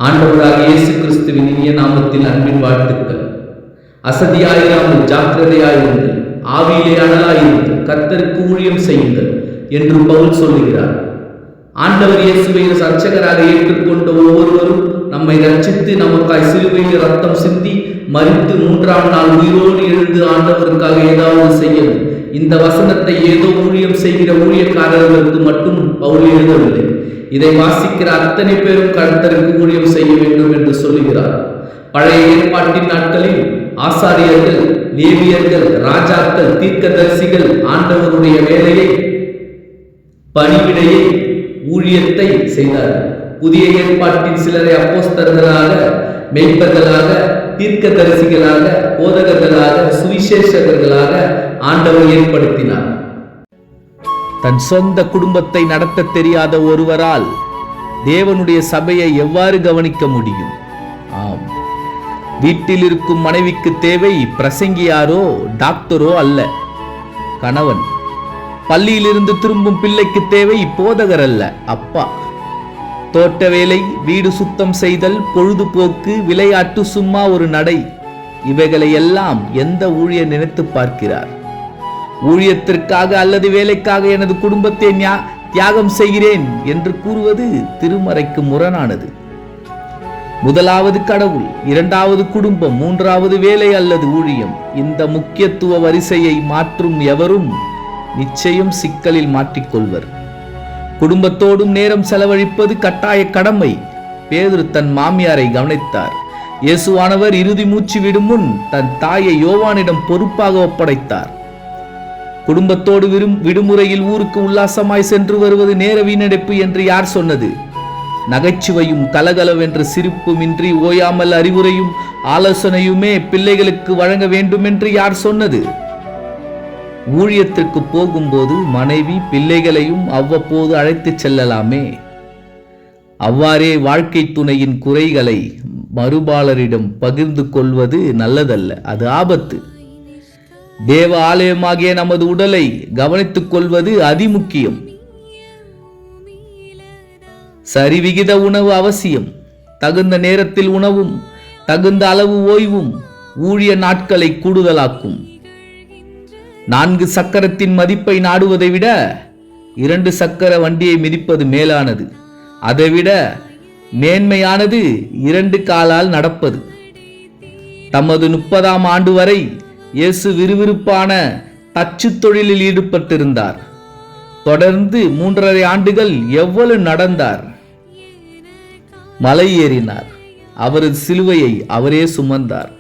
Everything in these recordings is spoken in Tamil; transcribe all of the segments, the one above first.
ஆண்டவராக இயேசு கிறிஸ்துவின் இனிய நாமத்தில் அன்பின் வாழ்த்துக்கள். அசதியாயிராமல் ஜாக்கிரதையாயிருங்கள், ஆவியிலே அனலாயிருங்கள், கர்த்தருக்கு ஊழியம் செய்யுங்கள் என்று பவுல் சொல்லுகிறார். ஆண்டவர் இயேசுவை இரட்சகராக ஏற்றுக்கொண்ட ஒவ்வொருவரும் நம்மை ரட்சித்து நமக்காய் சிலுவையில் ரத்தம் சிந்தி மரித்து 3ஆம் நாள் உயிரோடு எழுந்து ஆண்டவருக்காக ஏதாவது செய்யணும். இந்த வசனத்தை ஏதோ ஊழியம் செய்கிற ஊழியக்காரர்களுக்கு மட்டும் பவுல் எழுதவில்லை. இதை வாசிக்கிற அத்தனை பேரும் கர்த்தருக்கு ஊழியம் செய்ய வேண்டும் என்று சொல்லுகிறார். பழைய ஏற்பாட்டின் நாட்களில் ஆசாரியர்கள், லேவியர்கள், ராஜாக்கள், தீர்க்கதரிசிகள் ஆண்டவருடைய வேலையை, பணிவிடையை, ஊழியத்தை செய்தார்கள். புதிய ஏற்பாட்டின் சிலரை அப்போஸ்தலர்களாக, மெய்ப்பர்களாக, தீர்க்கதரிசிகளாக, போதகர்களாக, சுவிசேஷகர்களாக ஆண்டவர் ஏற்படுத்தினார். தன் சொந்த குடும்பத்தை நடத்த தெரியாத ஒருவரால் தேவனுடைய சபையை எவ்வாறு கவனிக்க முடியும்? ஆம், வீட்டில் இருக்கும் மனைவிக்கு தேவை பிரசங்கியாரோ டாக்டரோ அல்ல, கணவன். பள்ளியிலிருந்து திரும்பும் பிள்ளைக்கு தேவை போதகர் அல்ல, அப்பா. தோட்ட வேலை, வீடு சுத்தம் செய்தல், பொழுதுபோக்கு, விளையாட்டு, சும்மா ஒரு நடை, இவைகளை எல்லாம் எந்த ஊழியர் நினைத்து பார்க்கிறார்? ஊழியத்திற்காக அல்லது வேலைக்காக எனது குடும்பத்தை தியாகம் செய்கிறேன் என்று கூறுவது திருமறைக்கு முரணானது. முதலாவது கடவுள், இரண்டாவது குடும்பம், மூன்றாவது வேலை அல்லது ஊழியம். இந்த முக்கியத்துவ வரிசையை மாற்றும் எவரும் நிச்சயம் சிக்கலில் மாட்டிக்கொள்வர். குடும்பத்தோடும் நேரம் செலவழிப்பது கட்டாய கடமை. பேதுரு தன் மாமியாரை கவனித்தார். இயேசுவானவர் இறுதி மூச்சு விடும் முன் தன் தாயை யோவானிடம் பொறுப்பாக ஒப்படைத்தார். குடும்பத்தோடு விடுமுறையில் ஊருக்கு உல்லாசமாய் சென்று வருவது நேர வீணடிப்பு என்று யார் சொன்னது? நகைச்சுவையும் கலகலவென்று சிரிப்புமின்றி ஓயாமல் அறிவுரையும் ஆலோசனையுமே பிள்ளைகளுக்கு வழங்க வேண்டும் என்று யார் சொன்னது? ஊழியத்திற்கு போகும்போது மனைவி பிள்ளைகளையும் அவ்வப்போது அழைத்துச் செல்லலாமே. அவ்வாறே வாழ்க்கை துணையின் குறைகளை மறுபாளரிடம் பகிர்ந்து கொள்வது நல்லதல்ல, அது ஆபத்து. தேவ ஆலயமாகிய நமது உடலை கவனித்துக் கொள்வது அதிமுக்கியம். சரிவிகித உணவு அவசியம். தகுந்த நேரத்தில் உணவும் தகுந்த அளவு ஓய்வும் ஊழிய நாட்களை கூடுதலாக்கும். 4 சக்கரத்தின் மதிப்பை நாடுவதை விட 2 சக்கர வண்டியை மிதிப்பது மேலானது. அதைவிட மேன்மையானது 2 காலால் நடப்பது. தமது 30ஆம் ஆண்டு வரை இயேசு விறுவிறுப்பான தச்சு தொழிலில் ஈடுபட்டிருந்தார். தொடர்ந்து 3½ ஆண்டுகள் எவ்வளவு நடந்தார், மலை ஏறினார், அவரது சிலுவையை அவரே சுமந்தார்.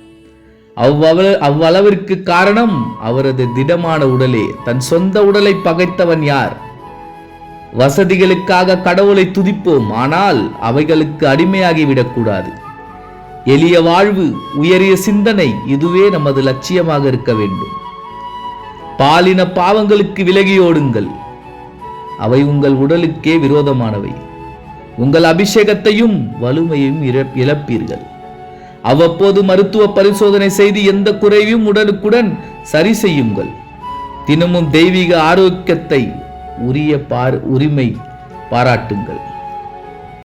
அவ்வளவிற்கு காரணம் அவரது திடமான உடலே. தன் சொந்த உடலை பகைத்தவன் யார்? வசதிகளுக்காக கடவுளை துதிப்போம், ஆனால் அவைகளுக்கு அடிமையாகிவிடக்கூடாது. எளிய வாழ்வு, உயரிய சிந்தனை, இதுவே நமது லட்சியமாக இருக்க வேண்டும். பாலின பாவங்களுக்கு விலகியோடுங்கள், அவை உங்கள் உடலுக்கே விரோதமானவை. உங்கள் அபிஷேகத்தையும் வலிமையையும் இழப்பீர்கள். அவ்வப்போது மருத்துவ பரிசோதனை செய்து எந்த குறைவையும் உடனுக்குடன் சரி செய்யுங்கள். தினமும் தெய்வீக ஆரோக்கியத்தை உரிமை பாராட்டுங்கள்.